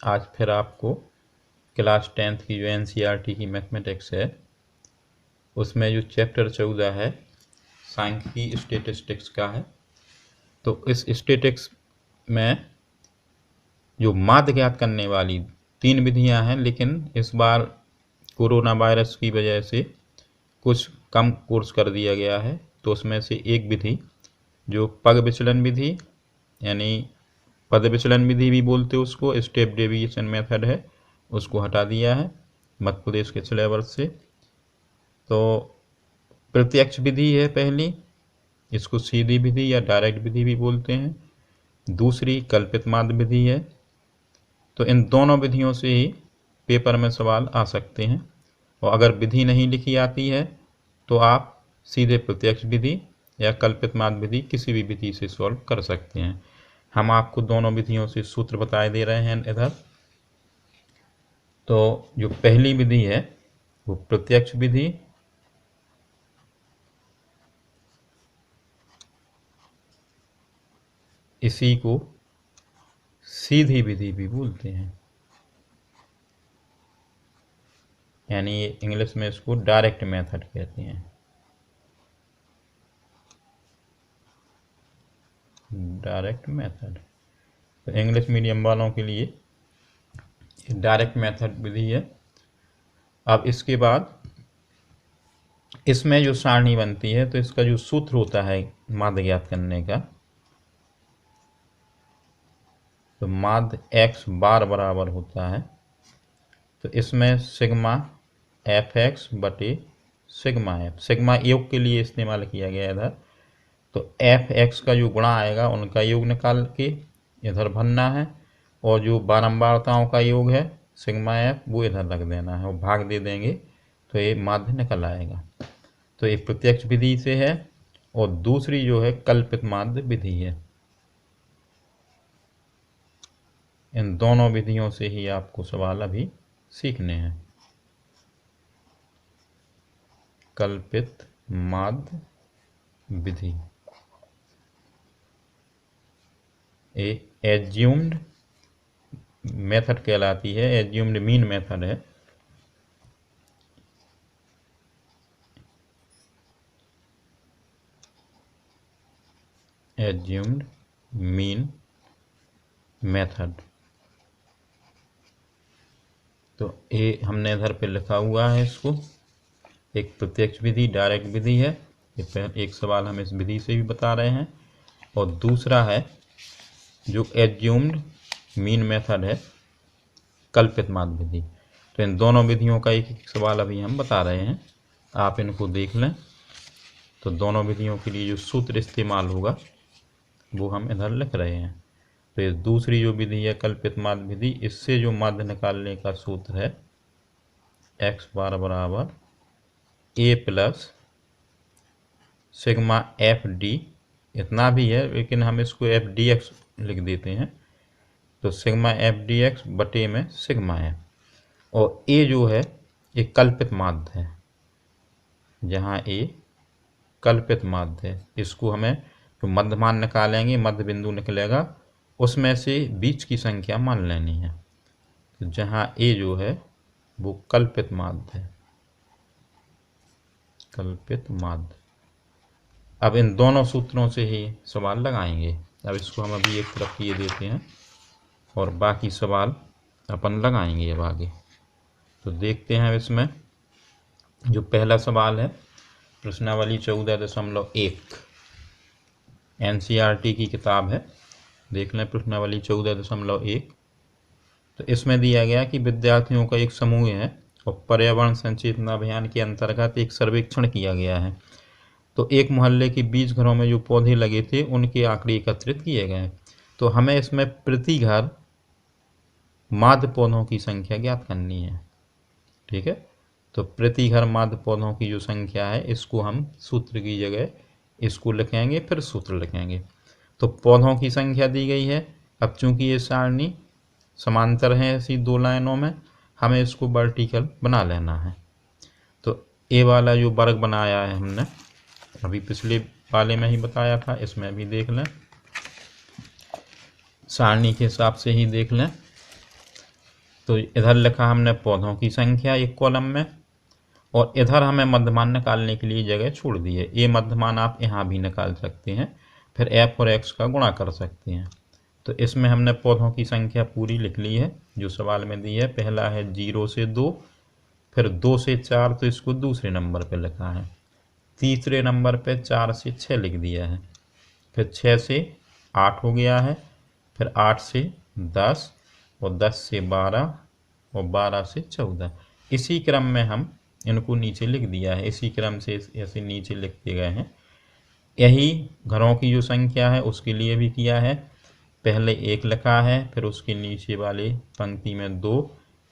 आज फिर आपको क्लास 10th की जो NCERT की मैथमेटिक्स है उसमें जो चैप्टर 14 है सांख्यिकी स्टैटिस्टिक्स का है। तो इस स्टैटिस्टिक्स में जो माध्य ज्ञात करने वाली 3 विधियां हैं, लेकिन इस बार कोरोना वायरस की वजह से कुछ कम कोर्स कर दिया गया है। तो उसमें से एक विधि जो पग विचलन विधि यानी पद विचलन विधि भी बोलते उसको, स्टेप डेविएशन मेथड है, उसको हटा दिया है मध्य प्रदेश के सिलेबस से। तो प्रत्यक्ष विधि है पहली, इसको सीधी विधि या डायरेक्ट विधि भी बोलते हैं। दूसरी कल्पित माध्य विधि है। तो इन दोनों विधियों से ही पेपर में सवाल आ सकते हैं, और अगर विधि नहीं लिखी आती है तो आप सीधे प्रत्यक्ष विधि या कल्पित माध्य विधि किसी भी विधि से सॉल्व कर सकते हैं। हम आपको दोनों विधियों से सूत्र बताए दे रहे हैं इधर। तो जो पहली विधि है वो प्रत्यक्ष विधि, इसी को सीधी विधि भी बोलते हैं, यानी इंग्लिश में इसको डायरेक्ट मेथड कहते हैं। डायरेक्ट मेथड तो इंग्लिश मीडियम वालों के लिए डायरेक्ट मेथड विधि है। अब इसके बाद इसमें जो सारणी बनती है तो इसका जो सूत्र होता है माध्य ज्ञात करने का, तो माध्य x बार बराबर होता है। तो इसमें सिग्मा एफ एक्स बटे सिग्मा एफ, सिग्मा योग के लिए इस्तेमाल किया गया इधर। तो एफ एक्स का जो गुणा आएगा उनका योग निकाल के इधर भरना है, और जो बारंबारताओं का योग है सिग्मा एफ वो इधर रख देना है और भाग दे देंगे तो ये माध्य निकल आएगा। तो ये प्रत्यक्ष विधि से है। और दूसरी जो है कल्पित माध्य विधि है। इन दोनों विधियों से ही आपको सवाल अभी सीखने हैं। कल्पित माध्य विधि ये एज्यूम्ड मेथड कहलाती है, एज्यूम्ड मीन मेथड है। एज्यूम्ड मीन मेथड, तो ये हमने इधर पे लिखा हुआ है इसको। एक प्रत्यक्ष विधि डायरेक्ट विधि है, एक सवाल हम इस विधि से भी बता रहे हैं, और दूसरा है जो एज्यूम्ड मीन मेथड है कल्पित माध्य विधि। तो इन दोनों विधियों का एक एक सवाल अभी हम बता रहे हैं, आप इनको देख लें। तो दोनों विधियों के लिए जो सूत्र इस्तेमाल होगा वो हम इधर लिख रहे हैं। तो ये दूसरी जो विधि है कल्पित माध्य विधि, इससे जो माध्य निकालने का सूत्र है x बार बराबर a plus sigma F D, इतना भी है लेकिन हम इसको एफ डी एक्स लिख देते हैं। तो सिग्मा एफ डी एक्स बटे में सिग्मा एफ, और a जो है ये कल्पित माध्य है, जहाँ a कल्पित माध्य है। इसको हमें जो मध्यमान निकालेंगे, मध्य बिंदु निकलेगा, उसमें से बीच की संख्या मान लेनी है। तो जहाँ a जो है वो कल्पित माध्य है, कल्पित माध्य। अब इन दोनों सूत्रों से ही सवाल लगाएंगे। अब इसको हम अभी एक तरफ किए देते हैं और बाकी सवाल अपन लगाएंगे अब आगे। तो देखते हैं इसमें जो पहला सवाल है प्रश्नावली 14.1 NCERT की किताब है, देख लें प्रश्नावली 14.1। तो इसमें दिया गया कि विद्यार्थियों का एक समूह है और पर्यावरण संचेतना अभियान के अंतर्गत एक सर्वेक्षण किया गया है। तो एक मोहल्ले के 20 घरों में जो पौधे लगे थे उनके आंकड़े एकत्रित किए गए। तो हमें इसमें प्रति घर माध्य पौधों की संख्या ज्ञात करनी है। ठीक है, तो प्रति घर माध्य पौधों की जो संख्या है इसको हम सूत्र की जगह इसको लिखेंगे, फिर सूत्र लिखेंगे। तो पौधों की संख्या दी गई है। अब चूंकि ये सारणी समांतर है ऐसी 2 लाइनों में, हमें इसको वर्टिकल बना लेना है। तो ए वाला जो वर्ग बनाया है हमने अभी पिछले वाले में ही बताया था, इसमें भी देख लें, सारणी के हिसाब से ही देख लें। तो इधर लिखा हमने पौधों की संख्या एक कॉलम में, और इधर हमें मध्यमान निकालने के लिए जगह छोड़ दी है। ये मध्यमान आप यहाँ भी निकाल सकते हैं, फिर f और x का गुणा कर सकते हैं। तो इसमें हमने पौधों की संख्या पूरी लिख ली है जो सवाल में दी है। पहला है 0 से 2, फिर 2 से 4, तो इसको दूसरे नंबर पे लिखा है। तीसरे नंबर पे 4 से 6 लिख दिया है, फिर 6 से 8 हो गया है, फिर 8 से 10, और 10 से 12, और 12 से 14। इसी क्रम में हम इनको नीचे लिख दिया है, इसी क्रम से ऐसे नीचे लिखते गए हैं। यही घरों की जो संख्या है उसके लिए भी किया है। पहले 1 लिखा है, फिर उसके नीचे वाले पंक्ति में 2,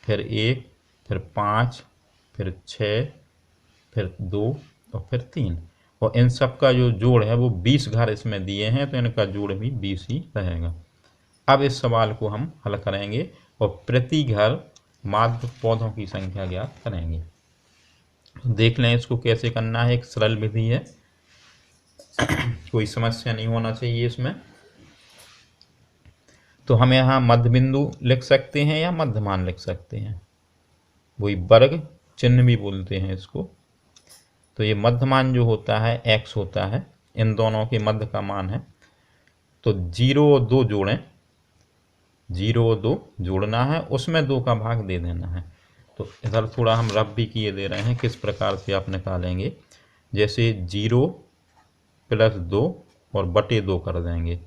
फिर 1, फिर 5, फिर 6, फिर 2, और फिर 3, और इन सब का जो जोड़ है वो 20 घर इसमें दिए हैं, तो इनका जोड़ भी 20 ही रहेगा। अब इस सवाल को हम हल करेंगे और प्रति घर माध्य पौधों की संख्या ज्ञात करेंगे। देख लें इसको कैसे करना है। एक सरल विधि है, कोई समस्या नहीं होना चाहिए इसमें। तो हम यहाँ मध्य बिंदु लिख सकते हैं या मध्यमान लिख सकते हैं, वही वर्ग चिन्ह भी बोलते हैं इसको। तो ये मध्यमान जो होता है x होता है, इन दोनों के मध्य का मान है। तो 0 और 2 जोड़ें, 0 और 2 जोड़ना है, उसमें 2 का भाग दे देना है। तो इधर थोड़ा हम रफ भी किए दे रहे हैं किस प्रकार से आप निकालेंगे। जैसे 0 + 2 और बटे 2 कर देंगे,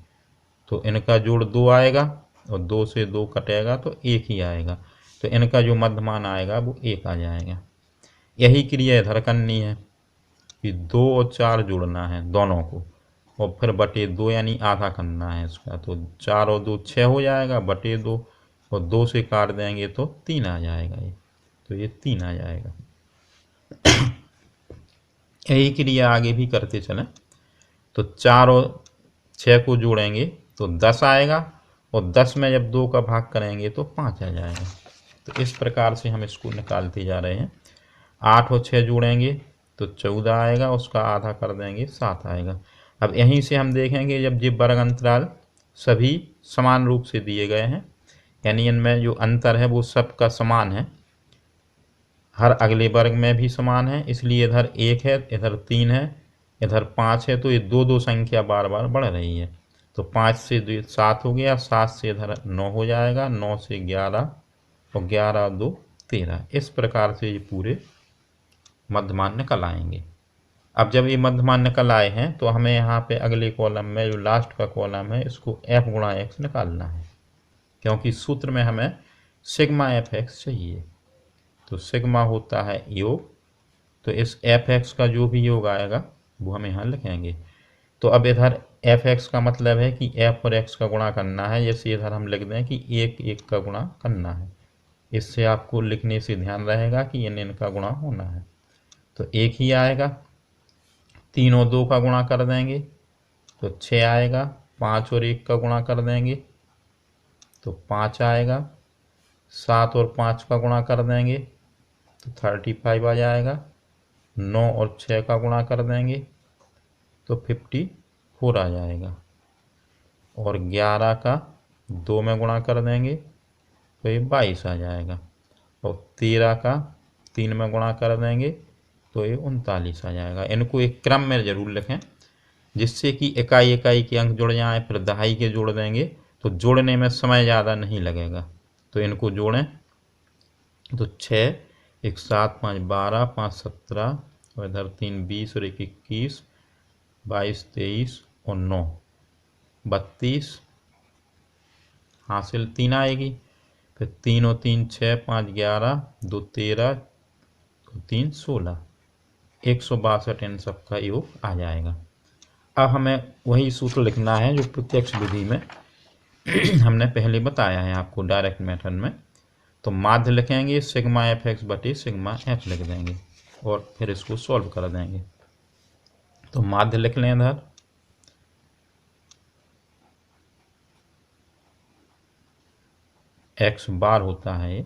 तो इनका जोड़ 2 आएगा, और 2 से 2 कटेगा तो 1 ही आएगा, तो इनका जो मध्यमान आएगा वो 1 आ जाएगा। यही क्रिया इधर करनी है कि 2 और 4 जोड़ना है दोनों को, और फिर बटे 2 यानी आधा करना है इसका। तो 4 और 2 6 हो जाएगा, बटे 2, और 2 से काट देंगे तो 3 आ जाएगा ये, तो ये 3 आ जाएगा। यही क्रिया आगे भी करते चलें। तो 4 और 6 को जोड़ेंगे तो 10 आएगा, और 10 में जब 2 का भाग करेंगे तो 5 आ जाएगा। तो इस प्रकार से हम इसको निकालते जा रहे हैं। 8 और 6 जोड़ेंगे तो 14 आएगा, उसका आधा कर देंगे 7 आएगा। अब यहीं से हम देखेंगे जब ये वर्ग अंतराल सभी समान रूप से दिए गए हैं, यानी इनमें जो अंतर है वो सबका समान है, हर अगले वर्ग में भी समान है, इसलिए इधर 1 है, इधर 3 है, इधर 5 है, तो ये 2 संख्या बार बार बढ़ रही है। तो 5 से 2 7 हो गया, 7 से इधर 9 हो जाएगा, 9 से 11, और 11 2 13। इस प्रकार से ये पूरे मध्यमान निकल आएंगे। अब जब ये मध्यमान निकल आए हैं तो हमें यहाँ पे अगले कॉलम में जो लास्ट का कॉलम है इसको f गुणा x निकालना है, क्योंकि सूत्र में हमें सिग्मा fx चाहिए। तो सिग्मा होता है योग, तो इस fx का जो भी योग आएगा वो हम यहाँ लिखेंगे। तो अब इधर fx का मतलब है कि f और x का गुणा करना है, जैसे इधर हम लिख दें कि 1 1 का गुणा करना है। इससे आपको लिखने से ध्यान रहेगा कि इनका गुणा होना है, तो 1 ही आएगा। 3 और 2 का गुणा कर देंगे तो 6 आएगा, 5 और 1 का गुणा कर देंगे तो 5 आएगा, 7 और 5 का गुणा कर देंगे तो 35 आ जाएगा, 9 और 6 का गुणा कर देंगे तो 54 आ जाएगा, और 11 का 2 में गुणा कर देंगे तो ये 22 आ जाएगा, और 13 का 3 में गुणा कर देंगे तो ये 39 आ जाएगा। इनको एक क्रम में ज़रूर लिखें जिससे कि इकाई इकाई के अंक जुड़ जाएं, फिर दहाई के जोड़ देंगे तो जोड़ने में समय ज़्यादा नहीं लगेगा। तो इनको जोड़ें तो 6 1 7 5 12 5 17, और इधर 3 20, और 1 21, 22 23, और 9 32, हासिल 3 आएगी। फिर 3 और 3 6, 5 11, 2 13, 3 16, 162 इन सब का योग आ जाएगा। अब हमें वही सूत्र लिखना है जो प्रत्यक्ष विधि में हमने पहले बताया है आपको डायरेक्ट मेथड में। तो माध्य लिखेंगे सिग्मा fx बटे सिग्मा f लिख देंगे, और फिर इसको सॉल्व कर देंगे। तो माध्य लिख लें इधर, x बार होता है, ये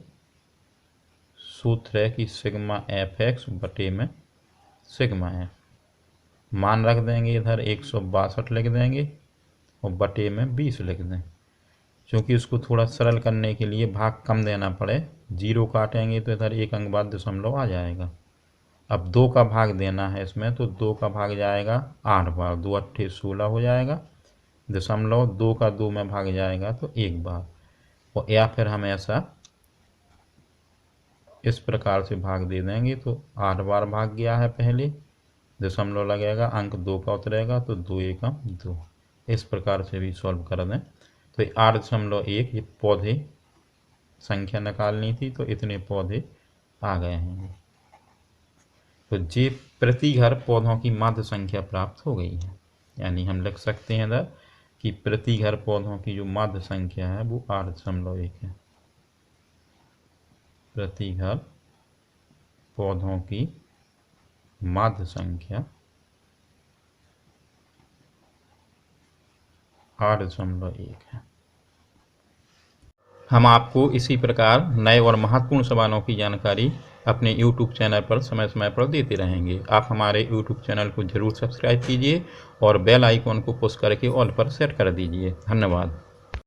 सूत्र है कि सिग्मा fx बटे में सिग्मा f। मान रख देंगे इधर 162 लिख देंगे, और बटे में 20 लिख दें। क्योंकि उसको थोड़ा सरल करने के लिए भाग कम देना पड़े 0 काटेंगे तो इधर 1 अंक बाद दशमलव आ जाएगा। अब 2 का भाग देना है इसमें, तो 2 का भाग जाएगा 8 बार, 2 अट्ठे 16 हो जाएगा। दशमलव 2 का 2 में भाग जाएगा तो 1 बार, और या फिर हम ऐसा इस प्रकार से भाग दे देंगे तो 8 बार भाग गया है पहले, दशमलव लगेगा, अंक 2 का उतरेगा तो 2 एकम 2। इस प्रकार से भी सॉल्व कर दें तो 8.1 ये पौधे संख्या निकालनी थी, तो इतने पौधे आ गए हैं। तो ये प्रति घर पौधों की माध्य संख्या प्राप्त हो गई है। यानी हम लिख सकते हैं इधर कि प्रति घर पौधों की जो माध्य संख्या है वो 8.1 है। प्रति घर पौधों की माध्य संख्या 8.1 है। हम आपको इसी प्रकार नए और महत्वपूर्ण सवालों की जानकारी अपने YouTube चैनल पर समय समय पर देते रहेंगे। आप हमारे YouTube चैनल को जरूर सब्सक्राइब कीजिए और बेल आइकॉन को पुश करके ऑल पर सेट कर दीजिए। धन्यवाद।